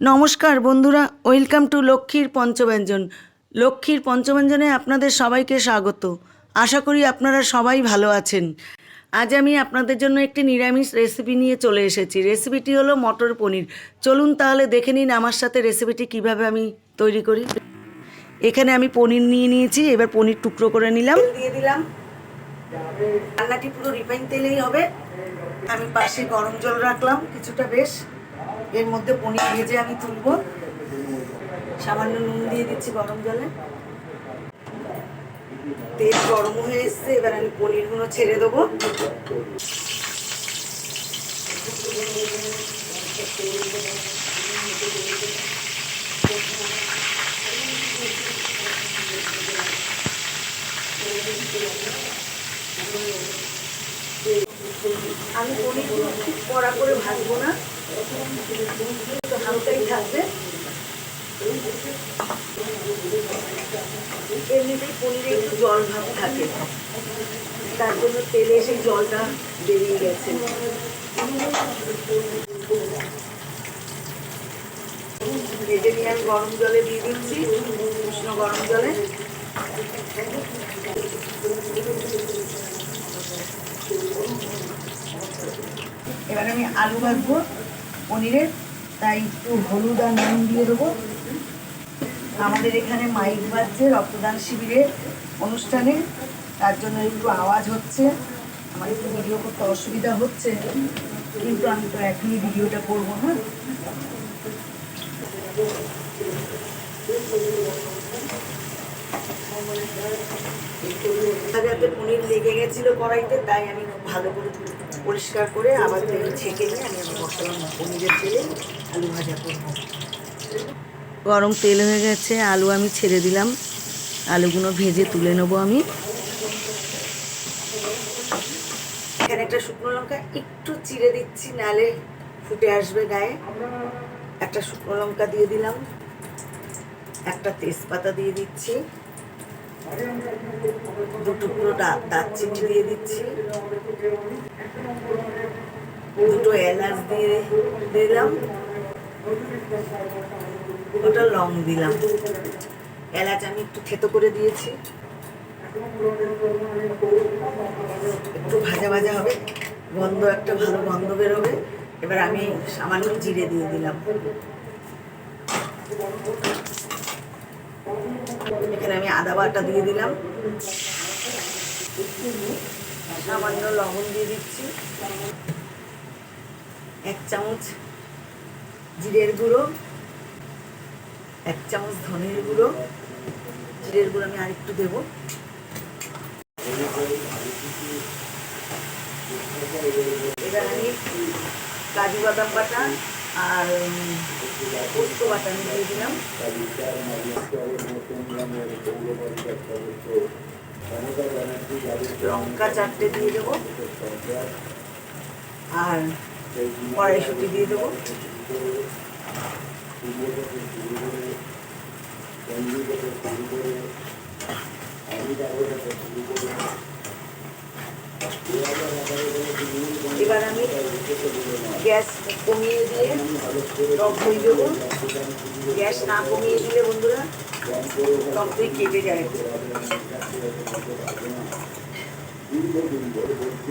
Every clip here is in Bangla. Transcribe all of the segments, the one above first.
नमस्कार बंधुरा वेलकाम टू लक्ष्मीर पंचव्यंजन। लक्ष्मीर पंचव्यंजने आपनादेर सबाइके स्वागत। आशा करी आपनारा सबाई भालो आछेन। आज आमी आपनादेर जन्य एकटी निरामिष रेसिपि निये चले एसेछि। रेसिपिटी हलो मटर पनिर। चलुन ताहले देखे निन आमार साथे रेसिपिटी किभाबे आमी तैरी करी। एखाने आमी पनिर निये नियेछि, एबार पनिर टुकरो करे निलाम, तेल दिये दिलाम। रान्नाटी पुरो रिफाइन तेलेई होबे। आमी पाशे गरम जल राखलाम किछुटा बेश। एर मध्य पनिर भेजे आमी तुलबो। सामान्य नुन दिए दिচ্ছি गरम जले। तेल गरम হয়ে এসেছে, এবার আমি পনিরগুলো ছেড়ে দেবো। আমি পনিরগুলো খুব কড়া করে ভাজবো না, একটু হালকাই থাকবে। এমনিতেই পনিরে একটু জল ভাব থাকে, তার জন্য তেলে সেই জলটা বেরিয়ে গেছে। ভেজে নিয়ে আমি গরম জলে দিয়ে দিচ্ছি, উষ্ণ গরম জলে। এবার আমি আলু ভাজবো পনিরের, তাই একটু হলুদ আর নুন দিয়ে দেবো। আমাদের এখানে মাইক বাজছে রক্তদান শিবিরের অনুষ্ঠানে, তার জন্য একটু আওয়াজ হচ্ছে। আমার একটু ভিডিও করতে অসুবিধা হচ্ছে, কিন্তু আমি তো এখনই ভিডিওটা করবো না। যাতে পনির লেগে গেছিল কড়াইতে, তাই আমি ভালো করে পরিষ্কার করে আবার তেল ছেঁকে নিয়ে আমি বসালাম পনিরের তেলে আলু ভাজা করবো। গরম তেল হয়ে গেছে, আলু আমি ছেড়ে দিলাম। আলুগুলো ভেজে তুলে নেব আমি। এখানে একটা শুকনো লঙ্কা একটু চিড়ে দিচ্ছি, নালে ফুটে আসবে গায়ে। একটা শুকনো লঙ্কা দিয়ে দিলাম, একটা তেজপাতা দিয়ে দিচ্ছি, দু টুকরো দারচিনি দিয়ে দিচ্ছি, দুটো এলাচ দিয়ে দিলাম, ওটা লং দিলাম। এলাচ আমি একটু থেতো করে দিয়েছি। একটু ভাজা ভাজা হবে, গন্ধ একটা ভালো গন্ধ বেরোবে। এবার আমি সামান্য জিরে দিয়ে দিলাম। এখানে আমি আদা বাটা দিয়ে দিলাম, সামান্য লবণ দিয়ে দিচ্ছি, 1 চামচ জিরের গুঁড়ো, 1 চামচ ধনের গুঁড়ো। জিরের গুঁড়ো আমি আরেকটু দেবো। এবার আমি কাজু বাদাম বাটা আর পোস্ত বাটা আমি দিয়ে দিলাম। লঙ্কা 4টে দিয়ে দেবো, আর কড়াইশুঁটি দিয়ে দেবো। এবার আমি গ্যাস কমিয়ে দিয়ে টক দই দেবো। গ্যাস না কমিয়ে দিলে বন্ধুরা টক দই কেটে যায়।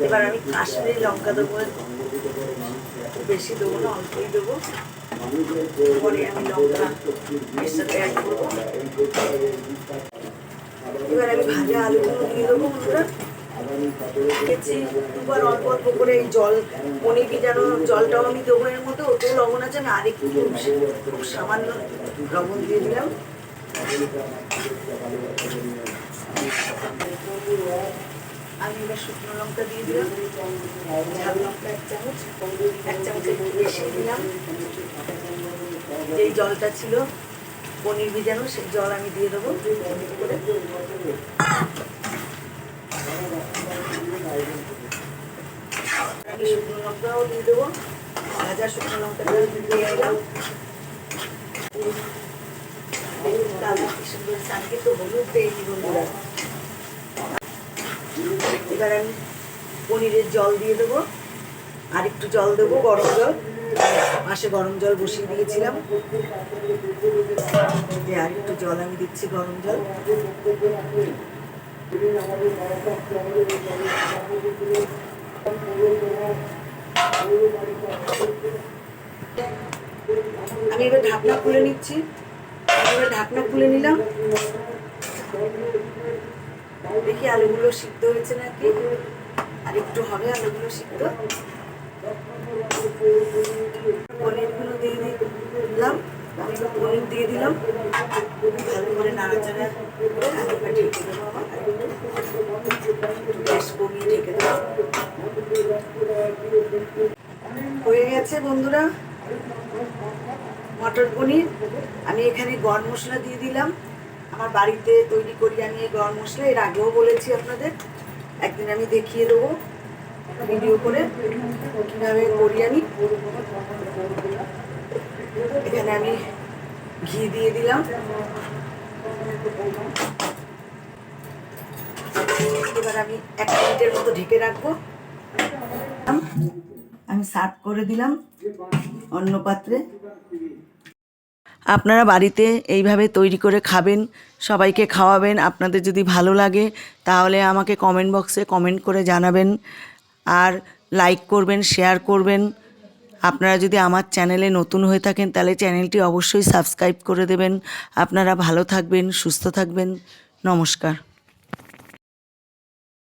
এবার আমি কাশ্মীরি লঙ্কা দেবো, বেশি দেবো না, অল্পই দেবো। পরে আমি লঙ্কা এর সাথে অ্যাড করবো। এবার আমি ভাজা আলুগুলো দিয়ে দেবো বন্ধুরা। দুবার অল্প অল্প করে এই জল, পনির ভিজানো জলটাও আমি দেবো এর মধ্যে। ওতেও লবণ আছে, আমি আরেকটু খুব সামান্য লবণ দিয়ে দিলাম। আমি এবার শুকনো লঙ্কা দিয়ে দিলাম, ঝাল লঙ্কা 1 চামচ, 1 চামচের একটু বেশি দিলাম। যেই জলটা ছিল পনির ভিজানো, সেই জল আমি দিয়ে দেবো করে। আমি শুকনো লঙ্কাও দিয়ে দেবো, ভাজা শুকনো লঙ্কাটা দিয়ে দিলাম। চানকে তো হলুদ দেয়নি বন্ধুরা। এবার আমি পনিরের জল দিয়ে দেবো, আর একটু জল দেবো, গরম জল। পাশে গরম জল বসিয়ে দিয়েছিলাম, আর একটু জল আমি দিচ্ছি, গরম জল। আমি এবার ঢাকনা খুলে নিচ্ছি। এবার ঢাকনা খুলে নিলাম, দেখি আলুগুলো সিদ্ধ হয়েছে নাকি। আর একটু হবে আলুগুলো সিদ্ধ। পনিরগুলো দিয়ে দিলাম, আমি পনির দিয়ে দিলাম, ভালো করে নাড়াচাড়া করে আলুটা ঢেকে দেবো। আমার গ্যাস কমিয়ে ঢেকে দেবো। হয়ে গেছে বন্ধুরা মটর পনির। আমি এখানে গরম মশলা দিয়ে দিলাম, আমার বাড়িতে তৈরি করি আমি এই গরম মশলা। এর আগেও বলেছি আপনাদের, একদিন আমি দেখিয়ে দেবো ভিডিও করে কীভাবে করি আমি। এখানে আমি ঘি দিয়ে দিলাম। এবার আমি 1 মিনিটের মতো ঢেকে রাখবো। আমি সার্ভ করে দিলাম অন্য পাত্রে। আপনারা বাড়িতে এইভাবে তৈরি করে খাবেন, সবাইকে খাওয়াবেন। আপনাদের যদি ভালো লাগে তাহলে আমাকে কমেন্ট বক্সে কমেন্ট করে জানাবেন, আর লাইক করবেন, শেয়ার করবেন। আপনারা যদি আমার চ্যানেলে নতুন হয়ে থাকেন তাহলে চ্যানেলটি অবশ্যই সাবস্ক্রাইব করে দেবেন। আপনারা ভালো থাকবেন, সুস্থ থাকবেন। নমস্কার।